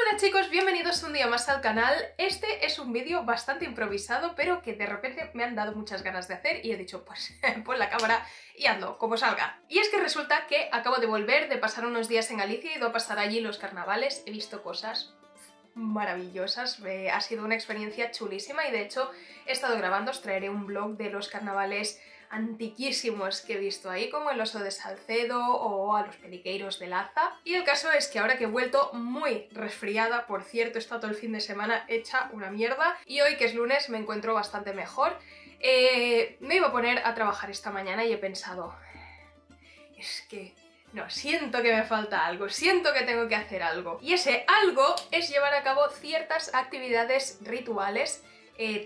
Hola chicos, bienvenidos un día más al canal. Este es un vídeo bastante improvisado, pero que de repente me han dado muchas ganas de hacer y he dicho, pues pon la cámara y hazlo, como salga. Y es que resulta que acabo de volver de pasar unos días en Galicia, he ido a pasar allí los carnavales, he visto cosas maravillosas, ha sido una experiencia chulísima y de hecho he estado grabando, os traeré un vlog de los carnavales antiquísimos que he visto ahí, como el Oso de Salcedo o a los Peliqueiros de Laza. Y el caso es que ahora que he vuelto muy resfriada, por cierto, he estado todo el fin de semana hecha una mierda, y hoy que es lunes me encuentro bastante mejor. Me iba a poner a trabajar esta mañana y he pensado, es que no, siento que me falta algo, siento que tengo que hacer algo. Y ese algo es llevar a cabo ciertas actividades rituales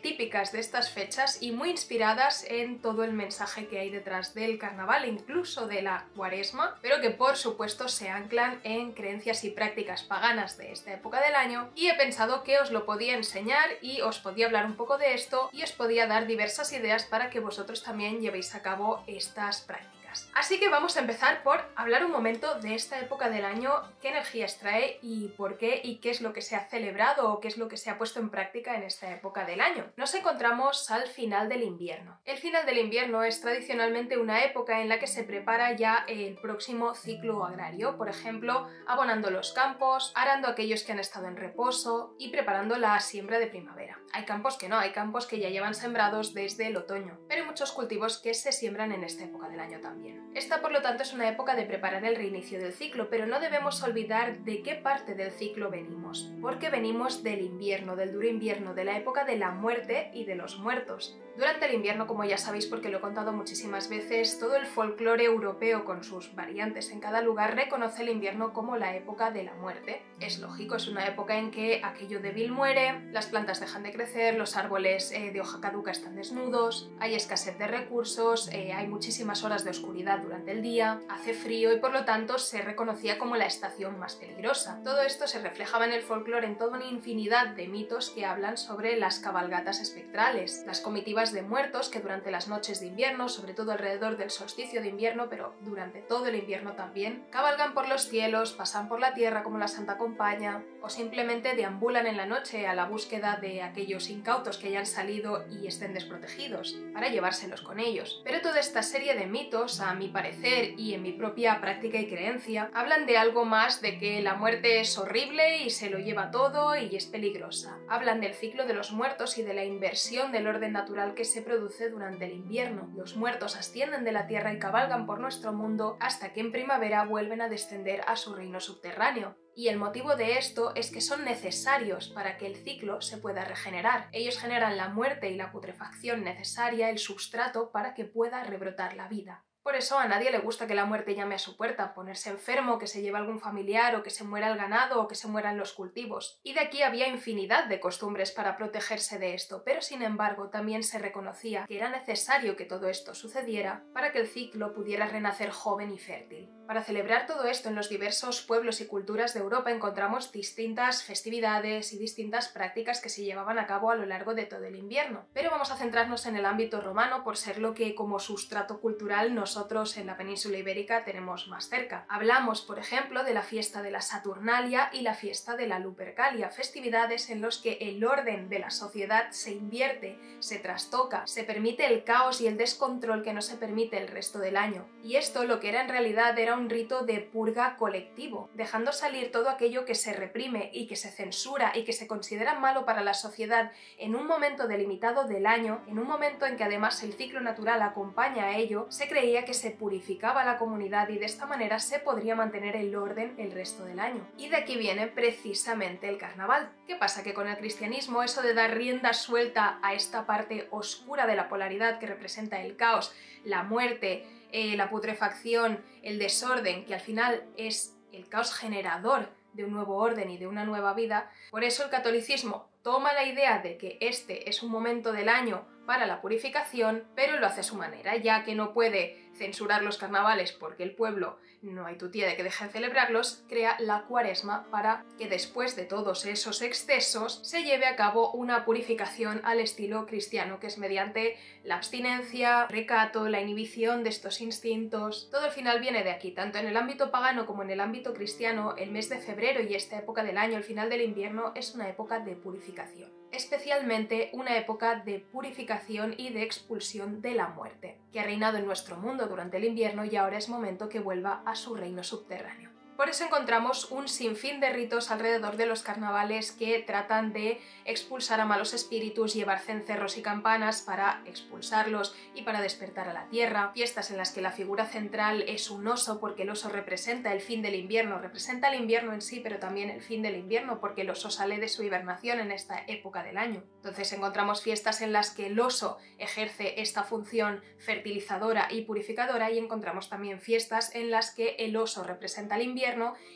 típicas de estas fechas y muy inspiradas en todo el mensaje que hay detrás del carnaval, incluso de la cuaresma, pero que por supuesto se anclan en creencias y prácticas paganas de esta época del año, y he pensado que os lo podía enseñar y os podía hablar un poco de esto y os podía dar diversas ideas para que vosotros también llevéis a cabo estas prácticas. Así que vamos a empezar por hablar un momento de esta época del año, qué energías trae y por qué y qué es lo que se ha celebrado o qué es lo que se ha puesto en práctica en esta época del año. Nos encontramos al final del invierno. El final del invierno es tradicionalmente una época en la que se prepara ya el próximo ciclo agrario, por ejemplo, abonando los campos, arando aquellos que han estado en reposo y preparando la siembra de primavera. Hay campos que no, hay campos que ya llevan sembrados desde el otoño, pero hay muchos cultivos que se siembran en esta época del año también. Esta, por lo tanto, es una época de preparar el reinicio del ciclo, pero no debemos olvidar de qué parte del ciclo venimos, porque venimos del invierno, del duro invierno, de la época de la muerte y de los muertos. Durante el invierno, como ya sabéis porque lo he contado muchísimas veces, todo el folclore europeo con sus variantes en cada lugar reconoce el invierno como la época de la muerte. Es lógico, es una época en que aquello débil muere, las plantas dejan de crecer, los árboles de hoja caduca están desnudos, hay escasez de recursos, hay muchísimas horas de oscuridad durante el día, hace frío y por lo tanto se reconocía como la estación más peligrosa. Todo esto se reflejaba en el folclore en toda una infinidad de mitos que hablan sobre las cabalgatas espectrales, las comitivas de muertos que durante las noches de invierno, sobre todo alrededor del solsticio de invierno, pero durante todo el invierno también, cabalgan por los cielos, pasan por la tierra como la Santa Compaña, o simplemente deambulan en la noche a la búsqueda de aquellos incautos que hayan salido y estén desprotegidos, para llevárselos con ellos. Pero toda esta serie de mitos, a mi parecer y en mi propia práctica y creencia, hablan de algo más de que la muerte es horrible y se lo lleva todo y es peligrosa. Hablan del ciclo de los muertos y de la inversión del orden natural que se produce durante el invierno. Los muertos ascienden de la tierra y cabalgan por nuestro mundo hasta que en primavera vuelven a descender a su reino subterráneo. Y el motivo de esto es que son necesarios para que el ciclo se pueda regenerar. Ellos generan la muerte y la putrefacción necesaria, el sustrato para que pueda rebrotar la vida. Por eso a nadie le gusta que la muerte llame a su puerta, ponerse enfermo, que se lleve algún familiar o que se muera el ganado o que se mueran los cultivos. Y de aquí había infinidad de costumbres para protegerse de esto, pero sin embargo también se reconocía que era necesario que todo esto sucediera para que el ciclo pudiera renacer joven y fértil. Para celebrar todo esto en los diversos pueblos y culturas de Europa encontramos distintas festividades y distintas prácticas que se llevaban a cabo a lo largo de todo el invierno. Pero vamos a centrarnos en el ámbito romano por ser lo que como sustrato cultural nosotros en la península ibérica tenemos más cerca. Hablamos, por ejemplo, de la fiesta de la Saturnalia y la fiesta de la Lupercalia, festividades en los que el orden de la sociedad se invierte, se trastoca, se permite el caos y el descontrol que no se permite el resto del año. Y esto lo que era en realidad era un rito de purga colectivo, dejando salir todo aquello que se reprime y que se censura y que se considera malo para la sociedad en un momento delimitado del año, en un momento en que además el ciclo natural acompaña a ello, se creía que se purificaba la comunidad y de esta manera se podría mantener el orden el resto del año. Y de aquí viene precisamente el carnaval. ¿Qué pasa? Que con el cristianismo eso de dar rienda suelta a esta parte oscura de la polaridad que representa el caos, la muerte, la putrefacción, el desorden, que al final es el caos generador de un nuevo orden y de una nueva vida, por eso el catolicismo toma la idea de que este es un momento del año para la purificación, pero lo hace a su manera, ya que no puede censurar los carnavales porque el pueblo no hay tutía de que deje de celebrarlos, crea la Cuaresma para que después de todos esos excesos se lleve a cabo una purificación al estilo cristiano, que es mediante la abstinencia, recato, la inhibición de estos instintos. Todo al final viene de aquí, tanto en el ámbito pagano como en el ámbito cristiano. El mes de febrero y esta época del año, el final del invierno, es una época de purificación, especialmente una época de purificación y de expulsión de la muerte, que ha reinado en nuestro mundo durante el invierno y ahora es momento que vuelva a su reino subterráneo. Por eso encontramos un sinfín de ritos alrededor de los carnavales que tratan de expulsar a malos espíritus, llevar cencerros y campanas para expulsarlos y para despertar a la tierra, fiestas en las que la figura central es un oso porque el oso representa el fin del invierno, representa el invierno en sí, pero también el fin del invierno porque el oso sale de su hibernación en esta época del año. Entonces encontramos fiestas en las que el oso ejerce esta función fertilizadora y purificadora, y encontramos también fiestas en las que el oso representa el invierno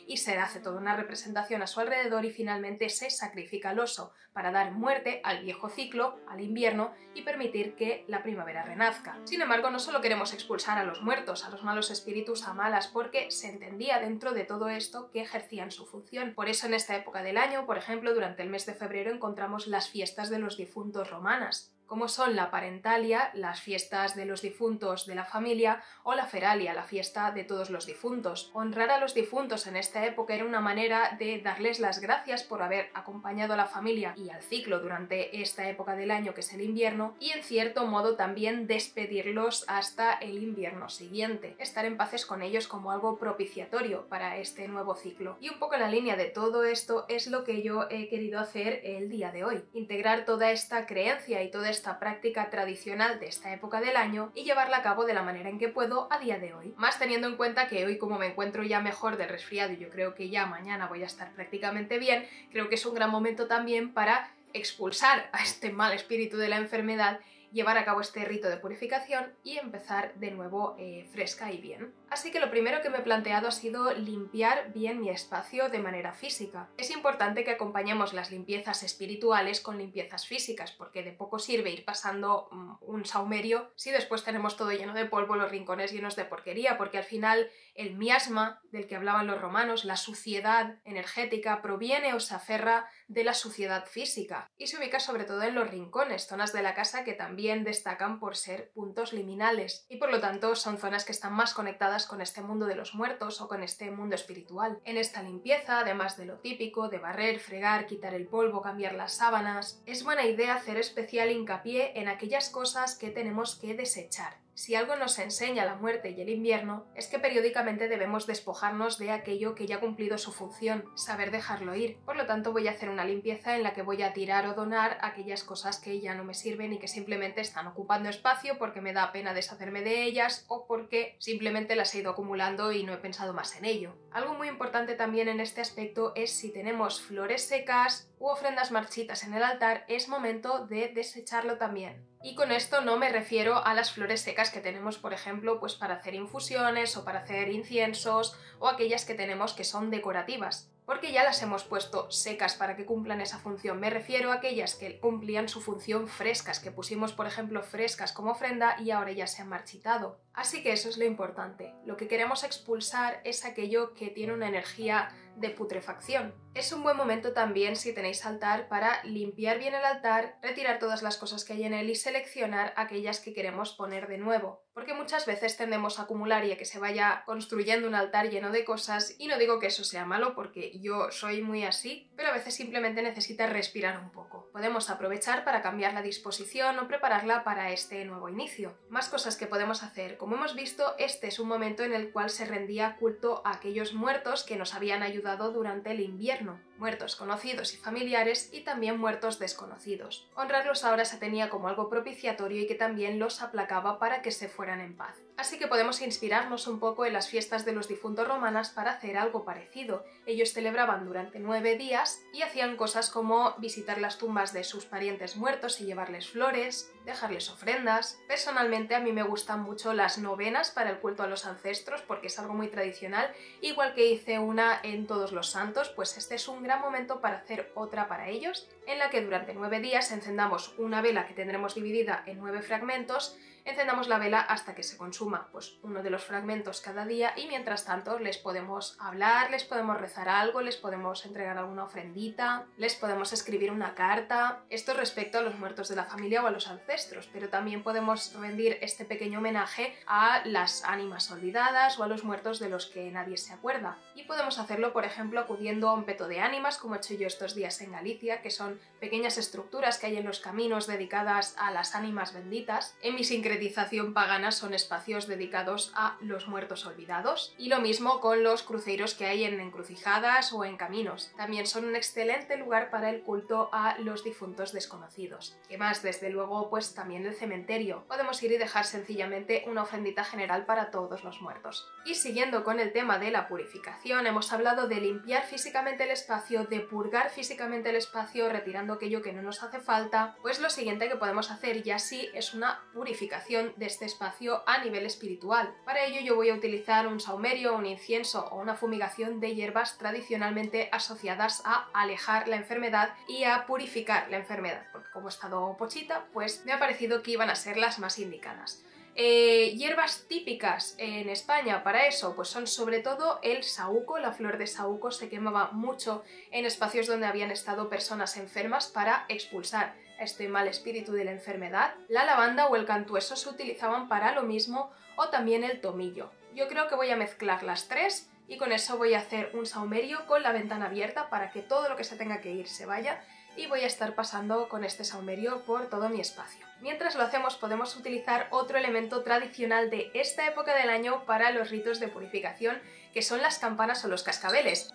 y se hace toda una representación a su alrededor y finalmente se sacrifica al oso para dar muerte al viejo ciclo, al invierno, y permitir que la primavera renazca. Sin embargo, no solo queremos expulsar a los muertos, a los malos espíritus, a malas, porque se entendía dentro de todo esto que ejercían su función. Por eso en esta época del año, por ejemplo, durante el mes de febrero encontramos las fiestas de los difuntos romanas, como son la parentalia, las fiestas de los difuntos de la familia, o la feralia, la fiesta de todos los difuntos. Honrar a los difuntos en esta época era una manera de darles las gracias por haber acompañado a la familia y al ciclo durante esta época del año que es el invierno, y en cierto modo también despedirlos hasta el invierno siguiente, estar en paces con ellos como algo propiciatorio para este nuevo ciclo. Y un poco en la línea de todo esto es lo que yo he querido hacer el día de hoy, integrar toda esta creencia y toda esta práctica tradicional de esta época del año y llevarla a cabo de la manera en que puedo a día de hoy. Más teniendo en cuenta que hoy, como me encuentro ya mejor del resfriado y yo creo que ya mañana voy a estar prácticamente bien, creo que es un gran momento también para expulsar a este mal espíritu de la enfermedad, llevar a cabo este rito de purificación y empezar de nuevo fresca y bien. Así que lo primero que me he planteado ha sido limpiar bien mi espacio de manera física. Es importante que acompañemos las limpiezas espirituales con limpiezas físicas, porque de poco sirve ir pasando un saumerio si después tenemos todo lleno de polvo, los rincones llenos de porquería, porque al final el miasma del que hablaban los romanos, la suciedad energética, proviene o se aferra de la suciedad física y se ubica sobre todo en los rincones, zonas de la casa que también destacan por ser puntos liminales y por lo tanto son zonas que están más conectadas con este mundo de los muertos o con este mundo espiritual. En esta limpieza, además de lo típico de barrer, fregar, quitar el polvo, cambiar las sábanas, es buena idea hacer especial hincapié en aquellas cosas que tenemos que desechar. Si algo nos enseña la muerte y el invierno, es que periódicamente debemos despojarnos de aquello que ya ha cumplido su función, saber dejarlo ir. Por lo tanto, voy a hacer una limpieza en la que voy a tirar o donar aquellas cosas que ya no me sirven y que simplemente están ocupando espacio porque me da pena deshacerme de ellas o porque simplemente las he ido acumulando y no he pensado más en ello. Algo muy importante también en este aspecto es si tenemos flores secas u ofrendas marchitas en el altar, es momento de desecharlo también. Y con esto no me refiero a las flores secas que tenemos, por ejemplo, pues para hacer infusiones o para hacer inciensos, o aquellas que tenemos que son decorativas, porque ya las hemos puesto secas para que cumplan esa función. Me refiero a aquellas que cumplían su función frescas, que pusimos, por ejemplo, frescas como ofrenda y ahora ya se han marchitado. Así que eso es lo importante. Lo que queremos expulsar es aquello que tiene una energía de putrefacción. Es un buen momento también, si tenéis altar, para limpiar bien el altar, retirar todas las cosas que hay en él y seleccionar aquellas que queremos poner de nuevo, porque muchas veces tendemos a acumular y a que se vaya construyendo un altar lleno de cosas, y no digo que eso sea malo porque yo soy muy así, pero a veces simplemente necesitas respirar un poco. Podemos aprovechar para cambiar la disposición o prepararla para este nuevo inicio. Más cosas que podemos hacer. Como hemos visto, este es un momento en el cual se rendía culto a aquellos muertos que nos habían ayudado durante el invierno, muertos conocidos y familiares y también muertos desconocidos. Honrarlos ahora se tenía como algo propiciatorio y que también los aplacaba para que se fueran en paz. Así que podemos inspirarnos un poco en las fiestas de los difuntos romanas para hacer algo parecido. Ellos celebraban durante 9 días y hacían cosas como visitar las tumbas de sus parientes muertos y llevarles flores, dejarles ofrendas. Personalmente a mí me gustan mucho las novenas para el culto a los ancestros porque es algo muy tradicional, igual que hice una en Todos los Santos, pues este es un gran momento para hacer otra para ellos, en la que durante 9 días encendamos una vela que tendremos dividida en 9 fragmentos, encendamos la vela hasta que se consuma pues uno de los fragmentos cada día y mientras tanto les podemos hablar, les podemos rezar algo, les podemos entregar alguna ofrendita, les podemos escribir una carta. Esto respecto a los muertos de la familia o a los ancestros, pero también podemos rendir este pequeño homenaje a las ánimas olvidadas o a los muertos de los que nadie se acuerda. Y podemos hacerlo, por ejemplo, acudiendo a un peto de ánimas, como he hecho yo estos días en Galicia, que son pequeñas estructuras que hay en los caminos dedicadas a las ánimas benditas. En mi sincretización pagana son espacios dedicados a los muertos olvidados. Y lo mismo con los cruceiros que hay en encrucijadas o en caminos. También son un excelente lugar para el culto a los difuntos desconocidos. ¿Qué más? Desde luego, pues también el cementerio. Podemos ir y dejar sencillamente una ofrendita general para todos los muertos. Y siguiendo con el tema de la purificación, hemos hablado de limpiar físicamente el espacio, de purgar físicamente el espacio, retirando aquello que no nos hace falta. Pues lo siguiente que podemos hacer ya sí es una purificación de este espacio a nivel espiritual. Para ello yo voy a utilizar un saumerio, un incienso o una fumigación de hierbas tradicionalmente asociadas a alejar la enfermedad y a purificar la enfermedad, porque como he estado pochita, pues me ha parecido que iban a ser las más indicadas. Hierbas típicas en España para eso pues son sobre todo el saúco. La flor de saúco se quemaba mucho en espacios donde habían estado personas enfermas para expulsar a este mal espíritu de la enfermedad. La lavanda o el cantueso se utilizaban para lo mismo, o también el tomillo. Yo creo que voy a mezclar las tres y con eso voy a hacer un saumerio con la ventana abierta para que todo lo que se tenga que ir se vaya, y voy a estar pasando con este saumerio por todo mi espacio. Mientras lo hacemos podemos utilizar otro elemento tradicional de esta época del año para los ritos de purificación, que son las campanas o los cascabeles.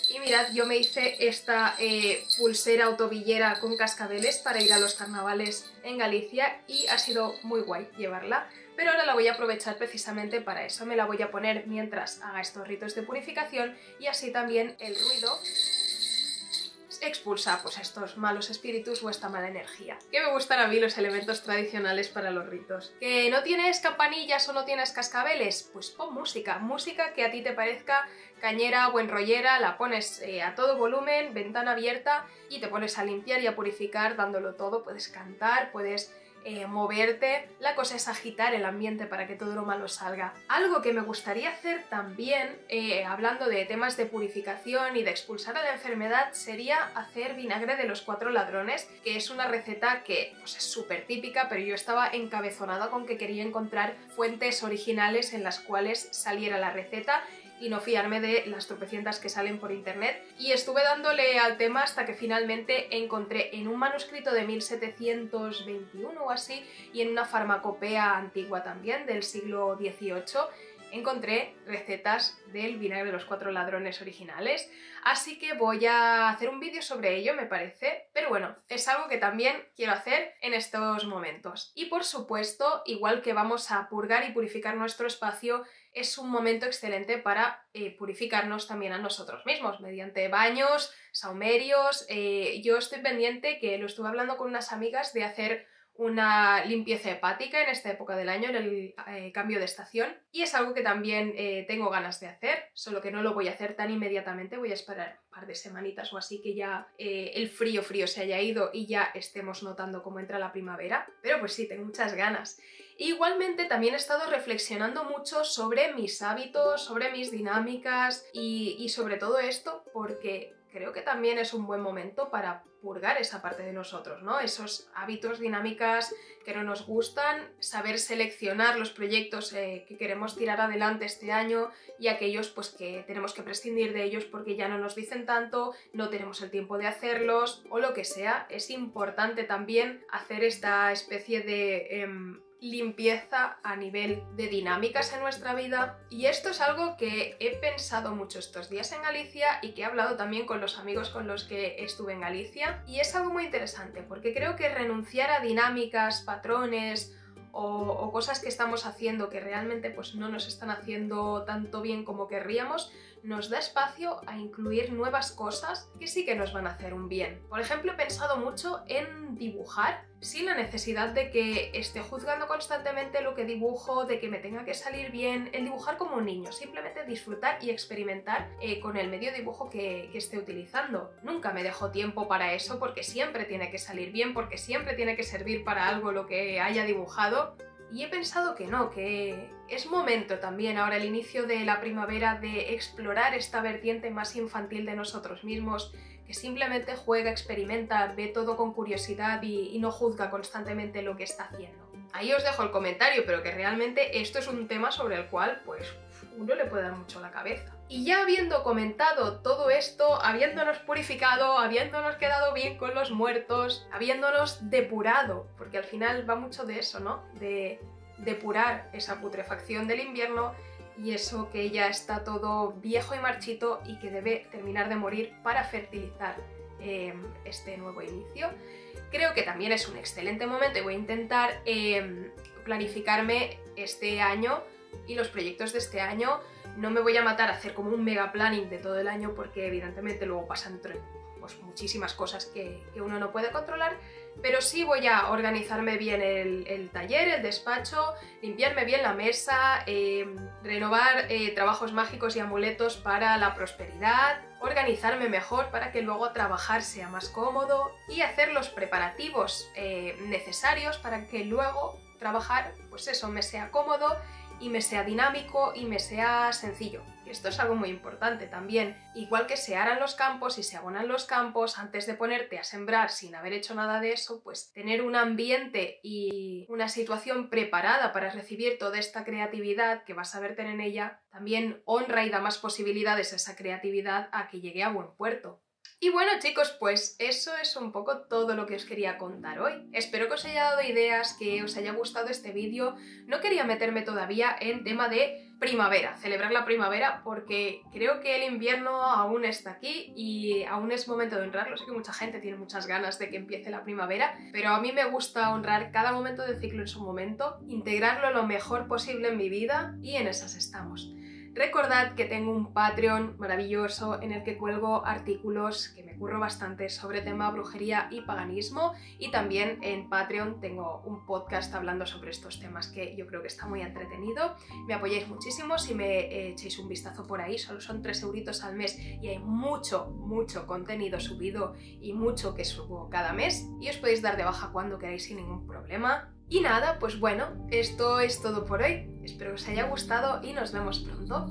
Y mirad, yo me hice esta pulsera o tobillera con cascabeles para ir a los carnavales en Galicia y ha sido muy guay llevarla. Pero ahora la voy a aprovechar precisamente para eso. Me la voy a poner mientras haga estos ritos de purificación y así también el ruido expulsa pues estos malos espíritus o esta mala energía. Que me gustan a mí los elementos tradicionales para los ritos. ¿Que no tienes campanillas o no tienes cascabeles? Pues pon música, música que a ti te parezca cañera, buen rollera, la pones a todo volumen, ventana abierta y te pones a limpiar y a purificar dándolo todo. Puedes cantar, puedes moverte, la cosa es agitar el ambiente para que todo lo malo salga. Algo que me gustaría hacer también, hablando de temas de purificación y de expulsar a la enfermedad, sería hacer vinagre de los 4 ladrones, que es una receta que pues, es súper típica, pero yo estaba encabezonada con que quería encontrar fuentes originales en las cuales saliera la receta y no fiarme de las tropecientas que salen por internet, y estuve dándole al tema hasta que finalmente encontré en un manuscrito de 1721 o así y en una farmacopea antigua también del siglo XVIII encontré recetas del vinagre de los 4 ladrones originales, así que voy a hacer un vídeo sobre ello, me parece, pero bueno, es algo que también quiero hacer en estos momentos. Y por supuesto, igual que vamos a purgar y purificar nuestro espacio, es un momento excelente para purificarnos también a nosotros mismos, mediante baños, saumerios. Yo estoy pendiente, que lo estuve hablando con unas amigas, de hacer una limpieza hepática en esta época del año, en el cambio de estación, y es algo que también tengo ganas de hacer, solo que no lo voy a hacer tan inmediatamente, voy a esperar un par de semanitas o así que ya el frío se haya ido y ya estemos notando cómo entra la primavera, pero pues sí, tengo muchas ganas. Igualmente también he estado reflexionando mucho sobre mis hábitos, sobre mis dinámicas y sobre todo esto, porque creo que también es un buen momento para purgar esa parte de nosotros, ¿no? Esos hábitos, dinámicas que no nos gustan, saber seleccionar los proyectos que queremos tirar adelante este año y aquellos pues que tenemos que prescindir de ellos porque ya no nos dicen tanto, no tenemos el tiempo de hacerlos o lo que sea. Es importante también hacer esta especie de limpieza a nivel de dinámicas en nuestra vida, y esto es algo que he pensado mucho estos días en Galicia y que he hablado también con los amigos con los que estuve en Galicia, y es algo muy interesante porque creo que renunciar a dinámicas, patrones o cosas que estamos haciendo que realmente pues no nos están haciendo tanto bien como querríamos, nos da espacio a incluir nuevas cosas que sí que nos van a hacer un bien. Por ejemplo, he pensado mucho en dibujar sin la necesidad de que esté juzgando constantemente lo que dibujo, de que me tenga que salir bien, el dibujar como un niño, simplemente disfrutar y experimentar con el medio de dibujo que esté utilizando. Nunca me dejo tiempo para eso porque siempre tiene que salir bien, porque siempre tiene que servir para algo lo que haya dibujado. Y he pensado que no, que es momento también ahora el inicio de la primavera de explorar esta vertiente más infantil de nosotros mismos, que simplemente juega, experimenta, ve todo con curiosidad y no juzga constantemente lo que está haciendo. Ahí os dejo el comentario, pero que realmente esto es un tema sobre el cual pues uno le puede dar mucho la cabeza. Y ya habiendo comentado todo esto, habiéndonos purificado, habiéndonos quedado bien con los muertos, habiéndonos depurado, porque al final va mucho de eso, ¿no? De depurar esa putrefacción del invierno y eso que ya está todo viejo y marchito y que debe terminar de morir para fertilizar este nuevo inicio. Creo que también es un excelente momento y voy a intentar planificarme este año y los proyectos de este año. No me voy a matar a hacer como un mega planning de todo el año porque evidentemente luego pasan pues, muchísimas cosas que uno no puede controlar, pero sí voy a organizarme bien el taller, el despacho, limpiarme bien la mesa, renovar trabajos mágicos y amuletos para la prosperidad, organizarme mejor para que luego trabajar sea más cómodo y hacer los preparativos necesarios para que luego trabajar, pues eso, me sea cómodo y me sea dinámico y me sea sencillo. Y esto es algo muy importante también. Igual que se aran los campos y se abonan los campos, antes de ponerte a sembrar sin haber hecho nada de eso, pues tener un ambiente y una situación preparada para recibir toda esta creatividad que vas a verter en ella, también honra y da más posibilidades a esa creatividad a que llegue a buen puerto. Y bueno chicos, pues eso es un poco todo lo que os quería contar hoy. Espero que os haya dado ideas, que os haya gustado este vídeo. No quería meterme todavía en tema de primavera, celebrar la primavera, porque creo que el invierno aún está aquí y aún es momento de honrarlo. Sé que mucha gente tiene muchas ganas de que empiece la primavera, pero a mí me gusta honrar cada momento del ciclo en su momento, integrarlo lo mejor posible en mi vida y en esas estamos. Recordad que tengo un Patreon maravilloso en el que cuelgo artículos que me curro bastante sobre tema brujería y paganismo, y también en Patreon tengo un podcast hablando sobre estos temas que yo creo que está muy entretenido. Me apoyáis muchísimo si me echéis un vistazo por ahí, solo son 3 euritos al mes y hay mucho contenido subido y mucho que subo cada mes y os podéis dar de baja cuando queráis sin ningún problema. Y nada, pues bueno, esto es todo por hoy. Espero que os haya gustado y nos vemos pronto.